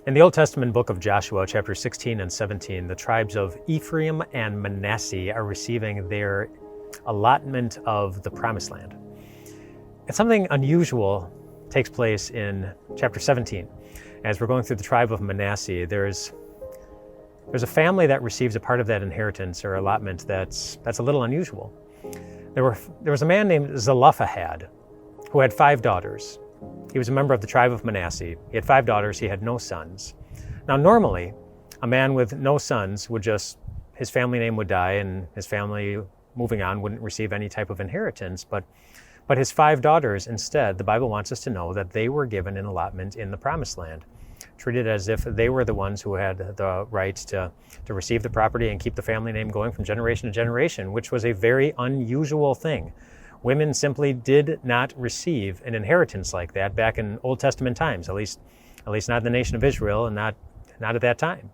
In the Old Testament book of Joshua, chapter 16 and 17, the tribes of Ephraim and Manasseh are receiving their allotment of the Promised Land. And something unusual takes place in chapter 17. As we're going through the tribe of Manasseh, there's a family that receives a part of that inheritance or allotment that's a little unusual. There was a man named Zelophehad who had 5 daughters. He was a member of the tribe of Manasseh. He had 5 daughters. He had no sons. Now, normally, a man with no sons his family name would die, and his family, moving on, wouldn't receive any type of inheritance. But his 5 daughters, instead, the Bible wants us to know that they were given an allotment in the Promised Land, treated as if they were the ones who had the right to receive the property and keep the family name going from generation to generation, which was a very unusual thing. Women simply did not receive an inheritance like that back in Old Testament times, at least not in the nation of Israel, and not at that time.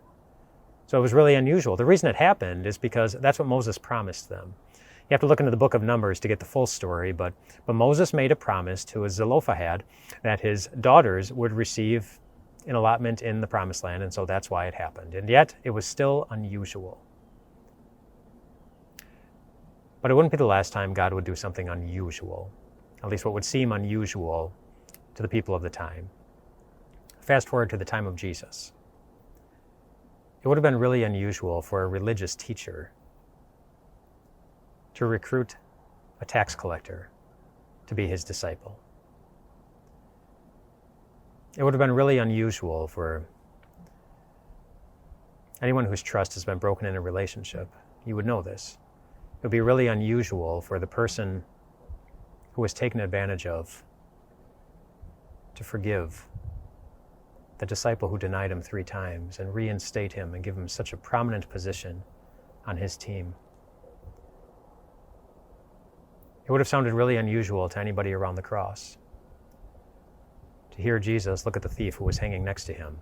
So it was really unusual. The reason it happened is because that's what Moses promised them. You have to look into the book of Numbers to get the full story, but Moses made a promise to Zelophehad that his daughters would receive an allotment in the Promised Land, and so that's why it happened. And yet, it was still unusual. But it wouldn't be the last time God would do something unusual, at least what would seem unusual to the people of the time. Fast forward to the time of Jesus. It would have been really unusual for a religious teacher to recruit a tax collector to be his disciple. It would have been really unusual for anyone whose trust has been broken in a relationship. You would know this. It would be really unusual for the person who was taken advantage of to forgive the disciple who denied him 3 times and reinstate him and give him such a prominent position on his team. It would have sounded really unusual to anybody around the cross to hear Jesus look at the thief who was hanging next to him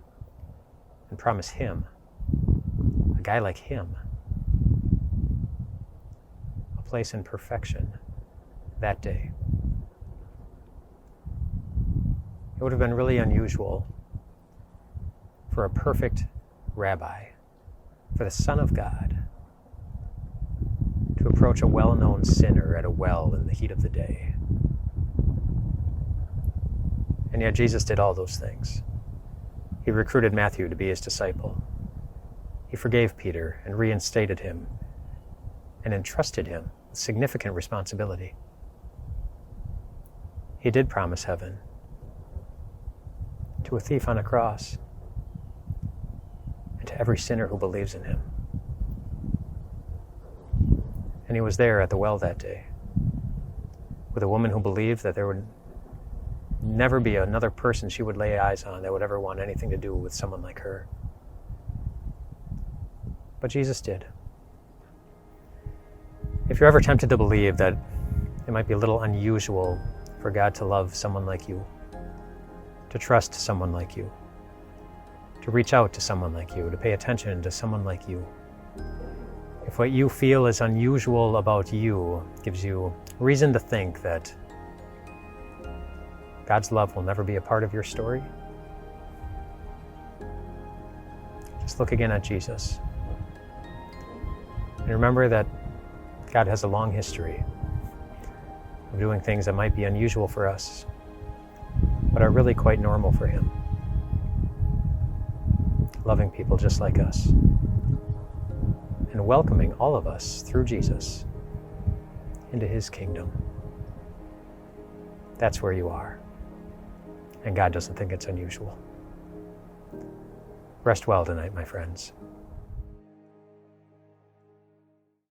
and promise him, a guy like him, a place in perfection that day. It would have been really unusual for a perfect rabbi, for the Son of God, to approach a well-known sinner at a well in the heat of the day. And yet Jesus did all those things. He recruited Matthew to be his disciple. He forgave Peter and reinstated him and entrusted him with significant responsibility. He did promise heaven to a thief on a cross and to every sinner who believes in him. And he was there at the well that day with a woman who believed that there would never be another person she would lay eyes on that would ever want anything to do with someone like her. But Jesus did. If you're ever tempted to believe that it might be a little unusual for God to love someone like you, to trust someone like you, to reach out to someone like you, to pay attention to someone like you, if what you feel is unusual about you gives you reason to think that God's love will never be a part of your story, just look again at Jesus. And remember that God has a long history of doing things that might be unusual for us, but are really quite normal for him. Loving people just like us, and welcoming all of us through Jesus into his kingdom. That's where you are. And God doesn't think it's unusual. Rest well tonight, my friends.